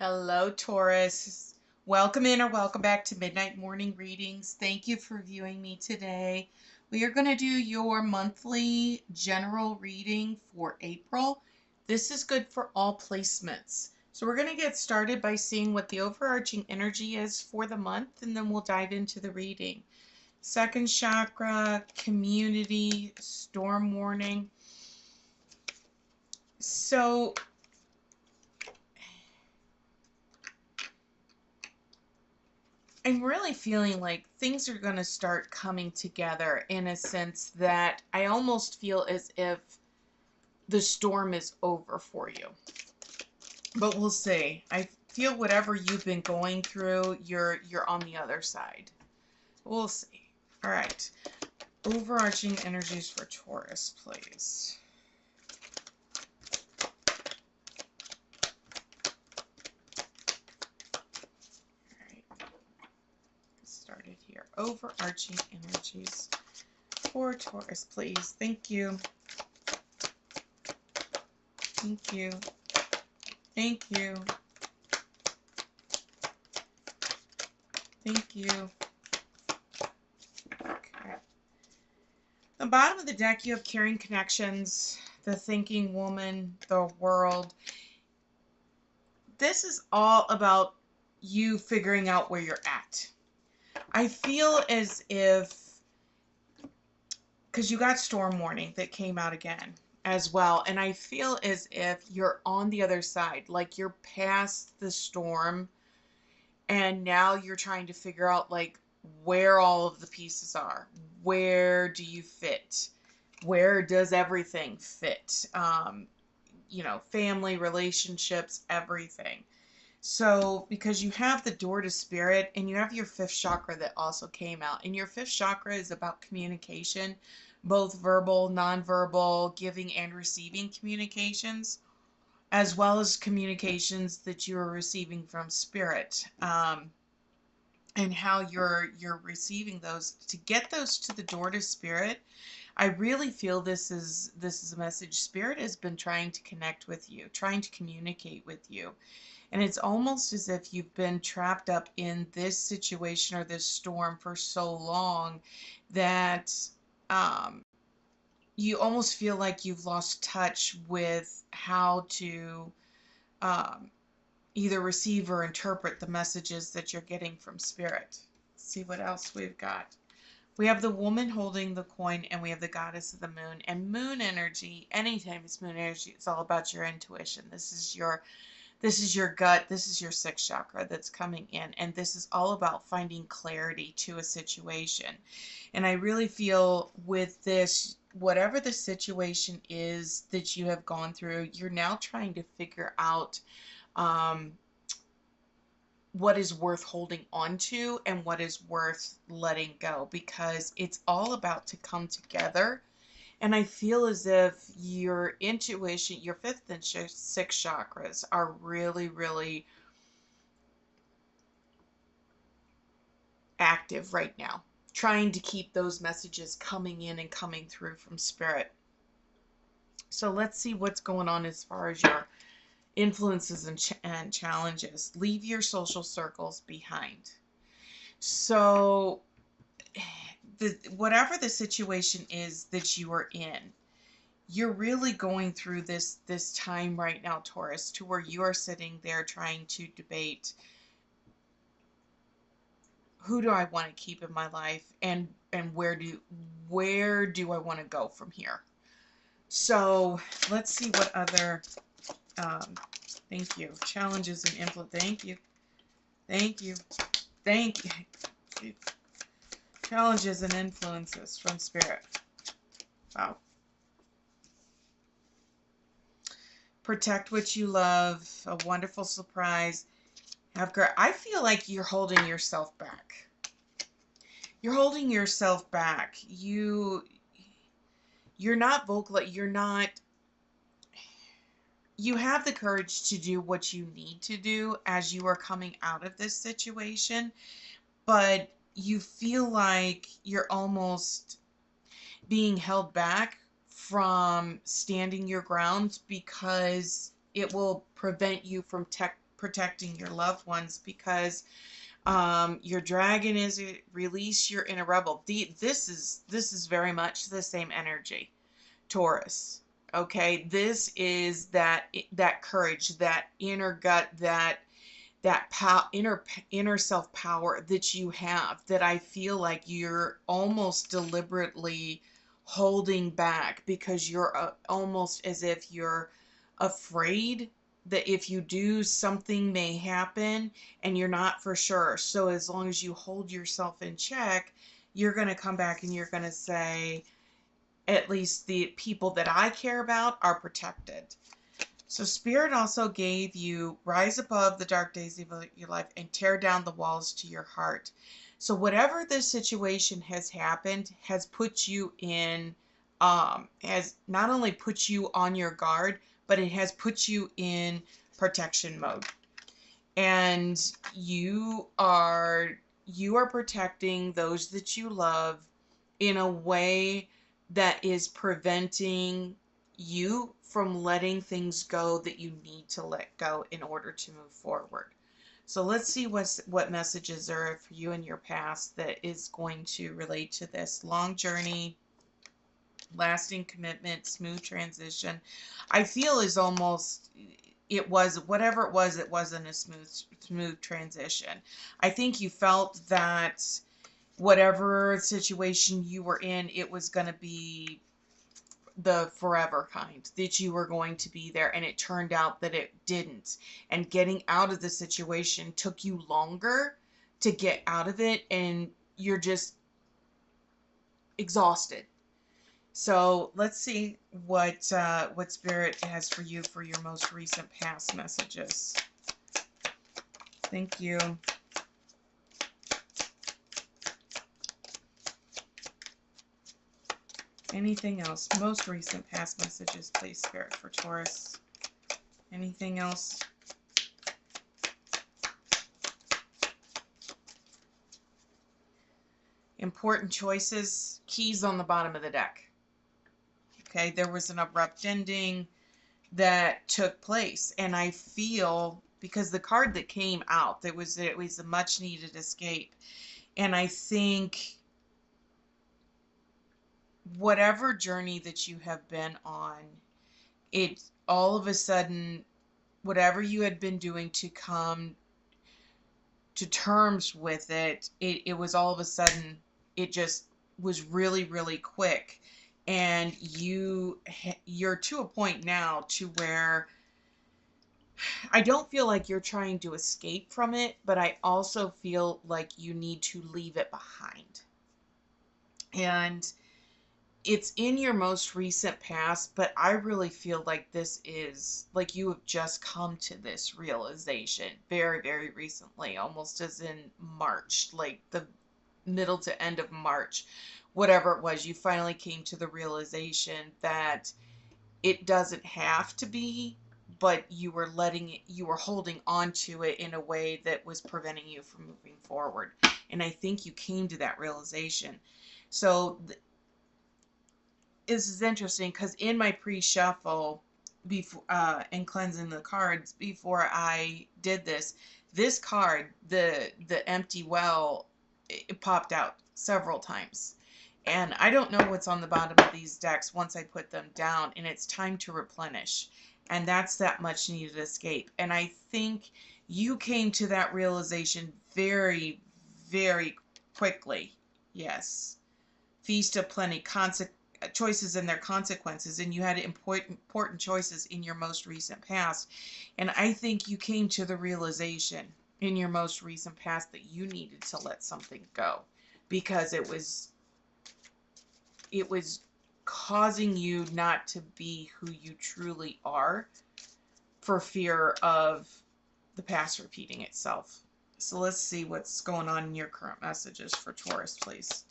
Hello, Taurus. Welcome in or welcome back to Midnight Morning Readings. Thank you for viewing me today. We are going to do your monthly general reading for April. This is good for all placements. So we're going to get started by seeing what the overarching energy is for the month, and then we'll dive into the reading. Second chakra, community, storm warning. So I'm really feeling like things are going to start coming together in a sense that I almost feel as if the storm is over for you. But we'll see. I feel whatever you've been going through, you're on the other side. We'll see. All right. Overarching energies for Taurus, please. Started here. Overarching energies for Taurus, please. Thank you. Thank you. Thank you. Thank you. Okay. The bottom of the deck, you have caring connections, the thinking woman, the world. This is all about you figuring out where you're at. I feel as if, because you got storm warning that came out again as well, and I feel as if you're on the other side, like you're past the storm, and now you're trying to figure out like where all of the pieces are. Where do you fit? Where does everything fit? Family, relationships, everything. So, because you have the door to spirit and you have your fifth chakra that also came out, and your fifth chakra is about communication, both verbal, nonverbal, giving and receiving communications, as well as communications that you are receiving from spirit, and how you're receiving those. To get those to the door to spirit, I really feel this is a message spirit has been trying to connect with you, trying to communicate with you. And it's almost as if you've been trapped up in this situation or this storm for so long that you almost feel like you've lost touch with how to either receive or interpret the messages that you're getting from spirit. Let's see what else we've got. We have the woman holding the coin, and we have the goddess of the moon. And moon energy, anytime it's moon energy, it's all about your intuition. This is your gut, this is your sixth chakra that's coming in, and this is all about finding clarity to a situation. And I really feel with this, whatever the situation is that you have gone through, you're now trying to figure out what is worth holding on to and what is worth letting go, because it's all about to come together. And I feel as if your intuition, your fifth and sixth chakras are really, really active right now, trying to keep those messages coming in and coming through from spirit. So let's see what's going on as far as your influences and challenges. Leave your social circles behind. So whatever the situation is that you are in, you're really going through this time right now, Taurus, to where you are sitting there trying to debate, who do I want to keep in my life, and where do I want to go from here? So let's see what other thank you, challenges and influence. Thank you, thank you, thank you. Challenges and influences from spirit. Wow. Protect what you love. A wonderful surprise. I feel like you're holding yourself back. You're holding yourself back. You're not vocal. You have the courage to do what you need to do as you are coming out of this situation, but you feel like you're almost being held back from standing your ground because it will prevent you from protecting your loved ones, because your dragon is release your inner rebel. This is very much the same energy, Taurus. Okay, this is that courage, that inner gut, that inner self power that you have, that I feel like you're almost deliberately holding back, because you're almost as if you're afraid that if you do, something may happen, and you're not for sure. So as long as you hold yourself in check, you're going to come back and you're going to say, at least the people that I care about are protected. So Spirit also gave you rise above the dark days of your life and tear down the walls to your heart. So whatever this situation has happened has put you in, has not only put you on your guard, but it has put you in protection mode. And you are protecting those that you love in a way that is preventing you from letting things go that you need to let go in order to move forward. So let's see what messages are for you in your past that is going to relate to this. Long journey, lasting commitment, smooth transition. I feel is almost, it was whatever it wasn't a smooth transition. I think you felt that whatever situation you were in, it was going to be the forever kind, that you were going to be there, and it turned out that it didn't. And getting out of the situation took you longer to get out of it, and you're just exhausted. So let's see what Spirit has for you for your most recent past messages. Thank you. Anything else? Most recent past messages, please, Spirit, for Taurus. Anything else? Important choices. Keys on the bottom of the deck. Okay, there was an abrupt ending that took place, and I feel, because the card that came out, it was a much needed escape, and I think whatever journey that you have been on, it all of a sudden, whatever you had been doing to come to terms with it was all of a sudden, it just was really, really quick. And you're to a point now to where I don't feel like you're trying to escape from it, but I also feel like you need to leave it behind. And it's in your most recent past, but I really feel like this is like you have just come to this realization very, very recently, almost as in March, like the middle to end of March, whatever it was, you finally came to the realization that it doesn't have to be, but you were holding on to it in a way that was preventing you from moving forward. And I think you came to that realization. So this is interesting, because in my pre-shuffle, before and cleansing the cards before I did this card, the empty well, it popped out several times. And I don't know what's on the bottom of these decks once I put them down, and it's time to replenish. And that's that much needed escape. And I think you came to that realization very, very quickly. Yes. Feast of Plenty, choices and their consequences, and you had important choices in your most recent past. And I think you came to the realization in your most recent past that you needed to let something go, because it was causing you not to be who you truly are, for fear of the past repeating itself. So let's see what's going on in your current messages for Taurus, please.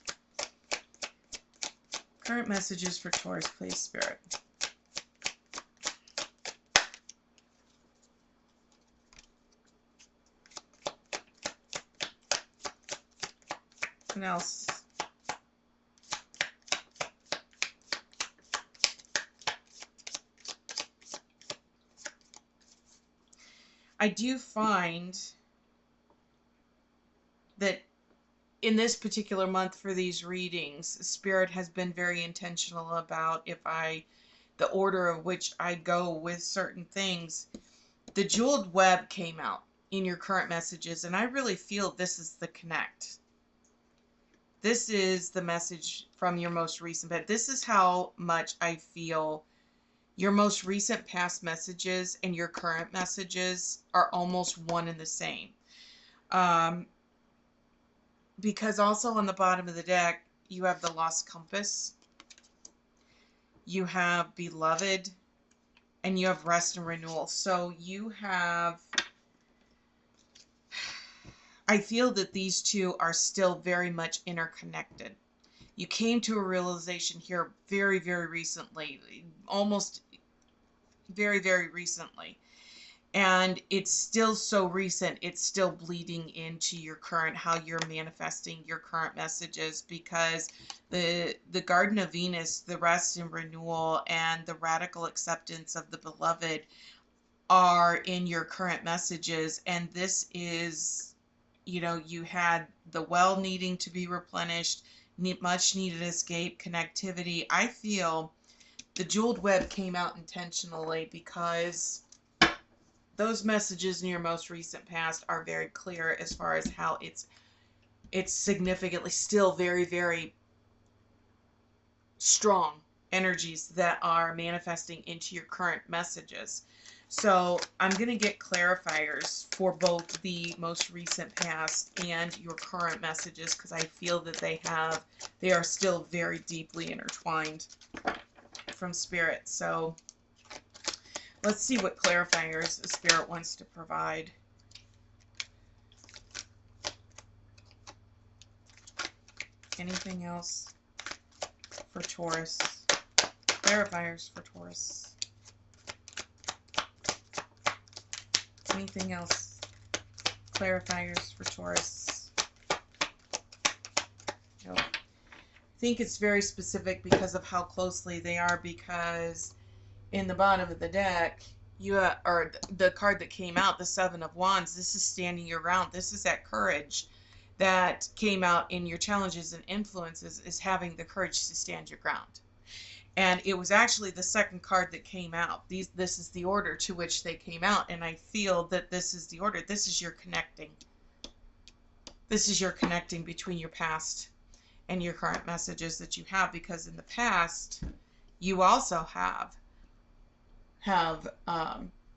Current messages for Taurus, please, Spirit. What else? I do find that in this particular month for these readings, Spirit has been very intentional about the order of which I go with certain things. The jeweled web came out in your current messages, and I really feel this is the connect. This is the message from your most recent, but this is how much I feel your most recent past messages and your current messages are almost one and the same. Because also on the bottom of the deck, you have the Lost Compass, you have Beloved, and you have Rest and Renewal. So you have, I feel that these two are still very much interconnected. You came to a realization here very, very recently, almost very, very recently. And it's still so recent, it's still bleeding into your current, how you're manifesting your current messages, because the Garden of Venus, the rest and renewal, and the radical acceptance of the beloved are in your current messages. And this is, you had the well needing to be replenished, much needed escape, connectivity. I feel the jeweled web came out intentionally because those messages in your most recent past are very clear as far as how it's significantly still very, very strong energies that are manifesting into your current messages. So I'm going to get clarifiers for both the most recent past and your current messages, because I feel that they are still very deeply intertwined from Spirit. So let's see what clarifiers Spirit wants to provide. Anything else for Taurus? Clarifiers for Taurus. Anything else? Clarifiers for Taurus. Nope. I think it's very specific because of how closely they are, because in the bottom of the deck, or the card that came out, the Seven of Wands, this is standing your ground. This is that courage that came out in your challenges and influences, is having the courage to stand your ground. And it was actually the second card that came out. This is the order to which they came out, and I feel that this is the order. This is your connecting. This is your connecting between your past and your current messages that you have, because in the past, you also have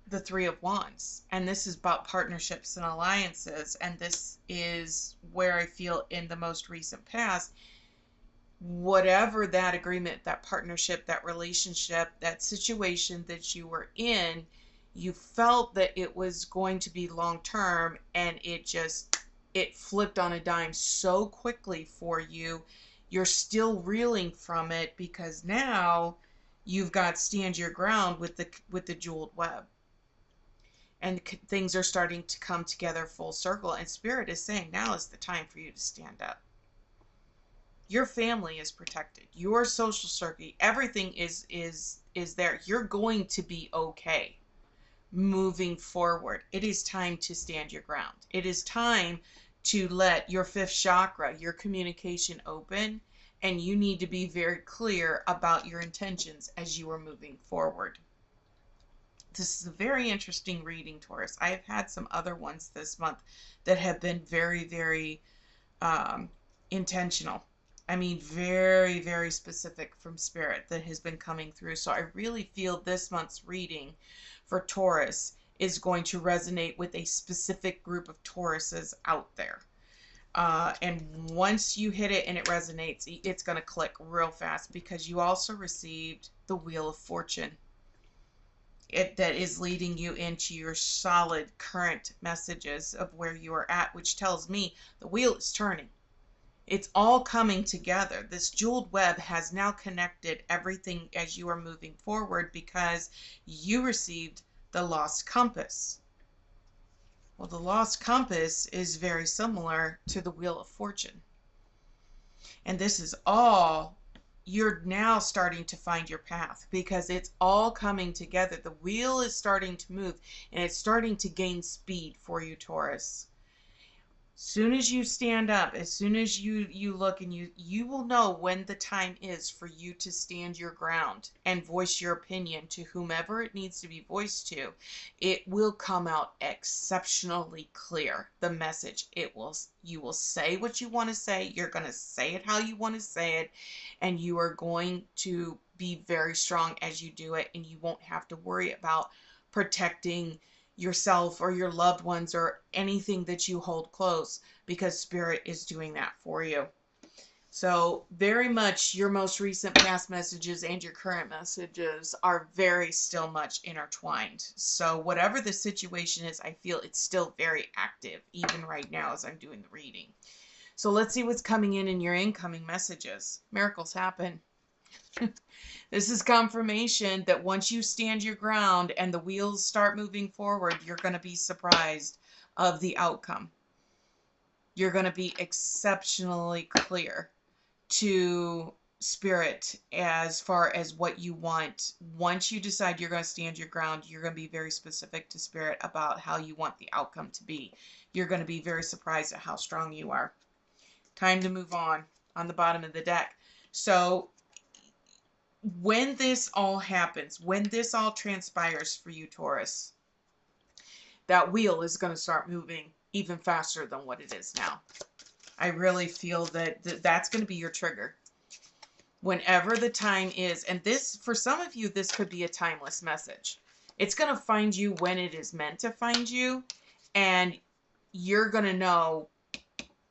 the Three of Wands, and this is about partnerships and alliances, and this is where I feel in the most recent past, whatever that agreement, that partnership, that relationship, that situation that you were in, you felt that it was going to be long term, and it flipped on a dime so quickly for you. You're still reeling from it, because now you've got stand your ground with the jeweled web, and things are starting to come together full circle, and Spirit is saying now is the time for you to stand up. Your family is protected, your social circuit, everything is there. You're going to be okay moving forward. It is time to stand your ground. It is time to let your fifth chakra, your communication, open, and you need to be very clear about your intentions as you are moving forward. This is a very interesting reading, Taurus. I have had some other ones this month that have been very, very intentional. I mean, very, very specific from Spirit that has been coming through. So I really feel this month's reading for Taurus is going to resonate with a specific group of Tauruses out there. And once you hit it and it resonates, it's going to click real fast, because you also received the Wheel of Fortune. That is leading you into your solid current messages of where you are at, which tells me the wheel is turning. It's all coming together. This jeweled web has now connected everything as you are moving forward, because you received the Lost Compass. Well, the Lost Compass is very similar to the Wheel of Fortune. And this is all you're now starting to find your path because it's all coming together. The wheel is starting to move and it's starting to gain speed for you, Taurus. Soon as you stand up, as soon as you look, and you will know when the time is for you to stand your ground and voice your opinion to whomever it needs to be voiced to. It will come out exceptionally clear, the message. You will say what you want to say, you're going to say it how you want to say it, and you are going to be very strong as you do it, and you won't have to worry about protecting yourself or your loved ones or anything that you hold close, because Spirit is doing that for you. So very much your most recent past messages and your current messages are very still much intertwined. So whatever the situation is, I feel it's still very active even right now as I'm doing the reading. So let's see what's coming in your incoming messages. Miracles happen. This is confirmation that once you stand your ground and the wheels start moving forward, you're going to be surprised of the outcome. You're going to be exceptionally clear to Spirit as far as what you want. Once you decide you're going to stand your ground, you're going to be very specific to Spirit about how you want the outcome to be. You're going to be very surprised at how strong you are. Time to move on the bottom of the deck. So when this all happens, when this all transpires for you, Taurus, that wheel is going to start moving even faster than what it is now. I really feel that that's going to be your trigger. Whenever the time is, and this, for some of you, this could be a timeless message. It's going to find you when it is meant to find you, and you're going to know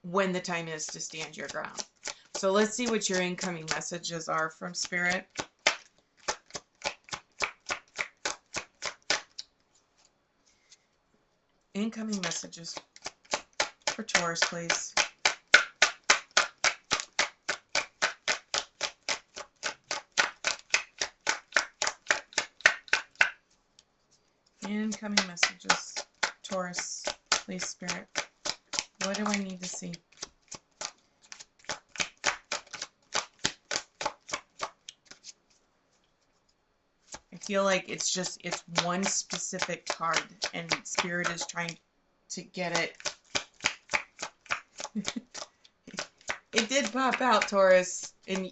when the time is to stand your ground. So let's see what your incoming messages are from Spirit. Incoming messages for Taurus, please. Incoming messages, Taurus, please, Spirit. What do I need to see? I feel like it's one specific card, and Spirit is trying to get it. It did pop out, Taurus, and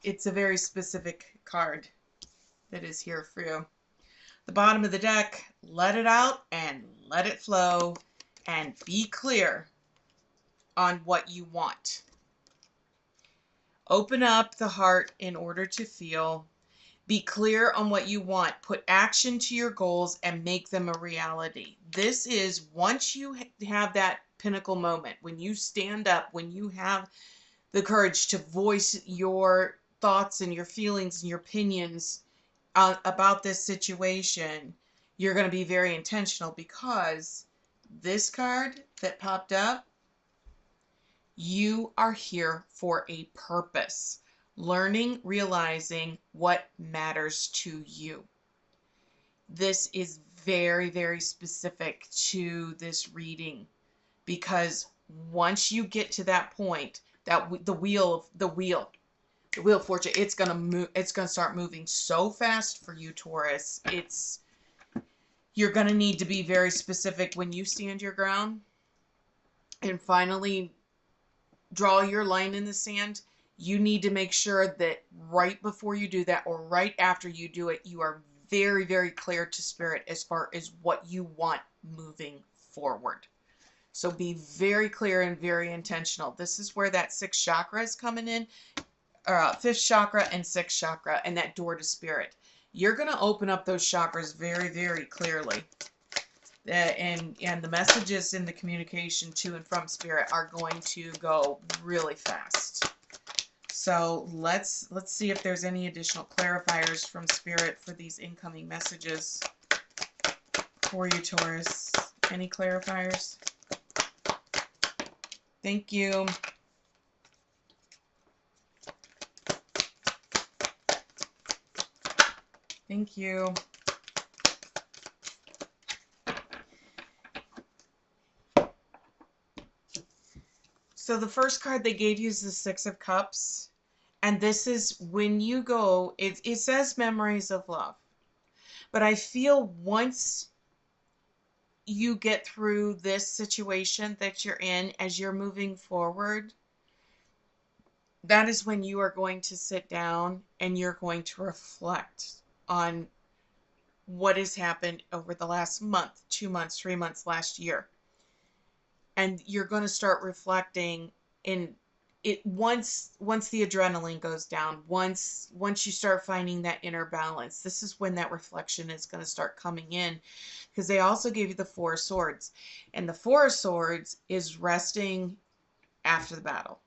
it's a very specific card that is here for you. The bottom of the deck, let it out and let it flow and be clear on what you want. Open up the heart in order to feel. Be clear on what you want. Put action to your goals and make them a reality. This is once you have that pinnacle moment, when you stand up, when you have the courage to voice your thoughts and your feelings and your opinions about this situation, you're going to be very intentional, because this card that popped up, you are here for a purpose. Learning, realizing what matters to you. This is very, very specific to this reading, because once you get to that point, that the wheel of fortune, it's gonna move. It's gonna start moving so fast for you, Taurus. You're gonna need to be very specific when you stand your ground and finally draw your line in the sand. You need to make sure that right before you do that, or right after you do it, you are very, very clear to Spirit as far as what you want moving forward. So be very clear and very intentional. This is where that sixth chakra is coming in, fifth chakra and sixth chakra, and that door to Spirit. You're going to open up those chakras very, very clearly. And the messages in the communication to and from Spirit are going to go really fast. So let's see if there's any additional clarifiers from Spirit for these incoming messages for you, Taurus. Any clarifiers? Thank you. Thank you. So the first card they gave you is the Six of Cups. And this is when you go, it says memories of love. But I feel once you get through this situation that you're in, as you're moving forward, that is when you are going to sit down and you're going to reflect on what has happened over the last month, 2 months, 3 months, last year. And you're going to start reflecting in it once the adrenaline goes down, once you start finding that inner balance. This is when that reflection is going to start coming in, because they also gave you the Four of Swords, and the Four of Swords is resting after the battle.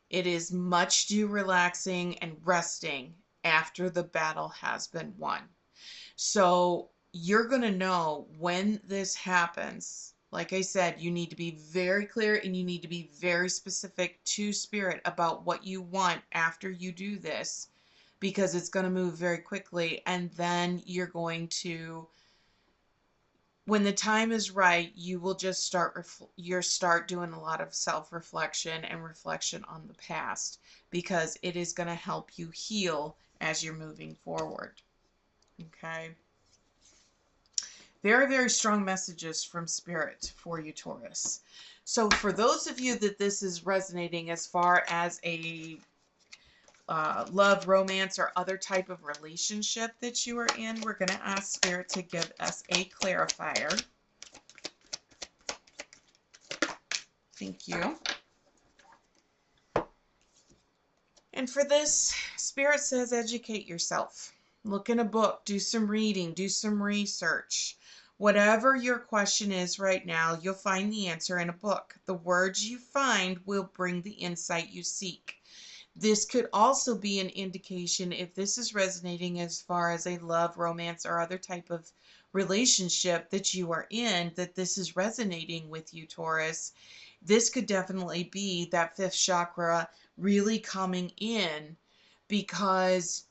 It is much too relaxing and resting after the battle has been won. So you're going to know when this happens. Like I said, you need to be very clear and you need to be very specific to Spirit about what you want after you do this, because it's going to move very quickly. And then you're going to, when the time is right, you will just start doing a lot of self-reflection and reflection on the past, because it is going to help you heal as you're moving forward. Okay. Very, very strong messages from Spirit for you, Taurus. So for those of you that this is resonating as far as a love, romance, or other type of relationship that you are in, we're going to ask Spirit to give us a clarifier. Thank you. And for this, Spirit says educate yourself. Look in a book, do some reading, do some research. Whatever your question is right now, you'll find the answer in a book. The words you find will bring the insight you seek. This could also be an indication, if this is resonating as far as a love, romance, or other type of relationship that you are in, that this is resonating with you, Taurus. This could definitely be that fifth chakra really coming in, because,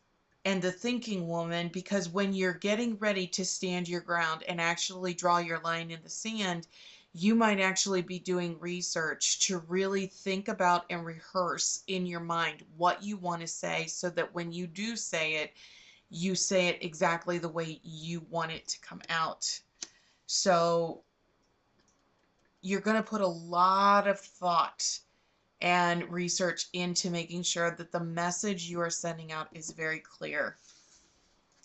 and the thinking woman, because when you're getting ready to stand your ground and actually draw your line in the sand, you might actually be doing research to really think about and rehearse in your mind what you want to say, so that when you do say it, you say it exactly the way you want it to come out. So you're going to put a lot of thought and research into making sure that the message you are sending out is very clear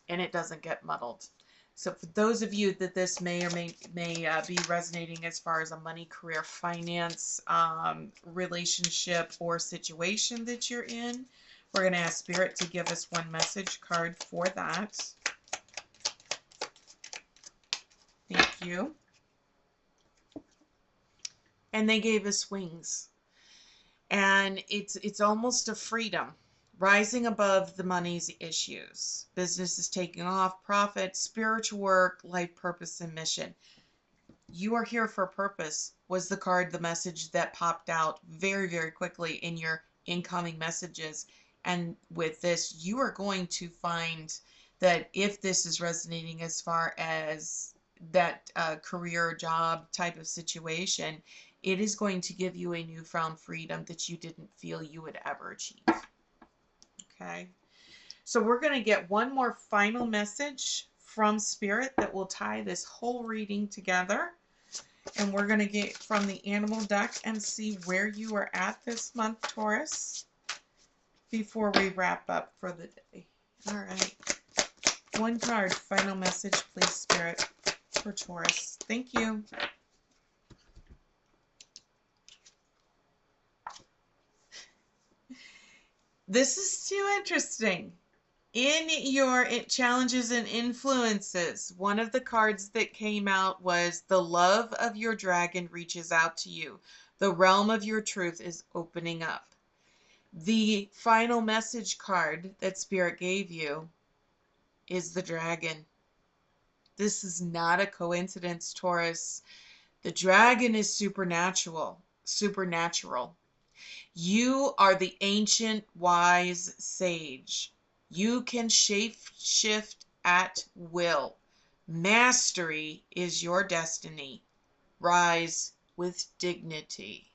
and it doesn't get muddled. So for those of you that this may or may be resonating as far as a money, career, finance, relationship, or situation that you're in, we're going to ask Spirit to give us one message card for that. Thank you. And they gave us wings. And it's almost a freedom, rising above the money's issues. Business is taking off, profit, spiritual work, life purpose, and mission. You are here for a purpose was the card, the message that popped out very, very quickly in your incoming messages. And with this, you are going to find that if this is resonating as far as that career, job type of situation, it is going to give you a newfound freedom that you didn't feel you would ever achieve. Okay. So we're going to get one more final message from Spirit that will tie this whole reading together. And we're going to get from the animal deck and see where you are at this month, Taurus, before we wrap up for the day. All right. One card, final message, please, Spirit, for Taurus. Thank you. This is too interesting. In your challenges and influences, one of the cards that came out was the love of your dragon reaches out to you. The realm of your truth is opening up. The final message card that Spirit gave you is the dragon. This is not a coincidence, Taurus. The dragon is supernatural. Supernatural. You are the ancient wise sage. You can shape-shift at will. Mastery is your destiny. Rise with dignity.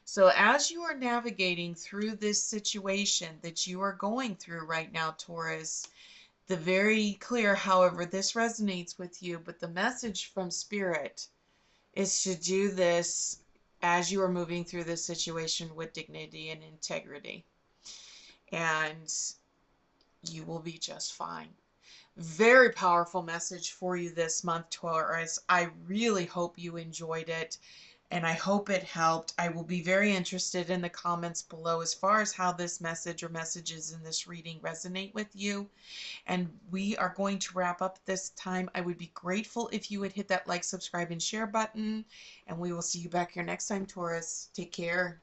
So as you are navigating through this situation that you are going through right now, Taurus, the very clear, however, this resonates with you, but the message from Spirit is to do this as you are moving through this situation with dignity and integrity. And you will be just fine. Very powerful message for you this month, Taurus. I really hope you enjoyed it and I hope it helped. I will be very interested in the comments below as far as how this message or messages in this reading resonate with you. And we are going to wrap up this time. I would be grateful if you would hit that like, subscribe, and share button. And we will see you back here next time, Taurus. Take care.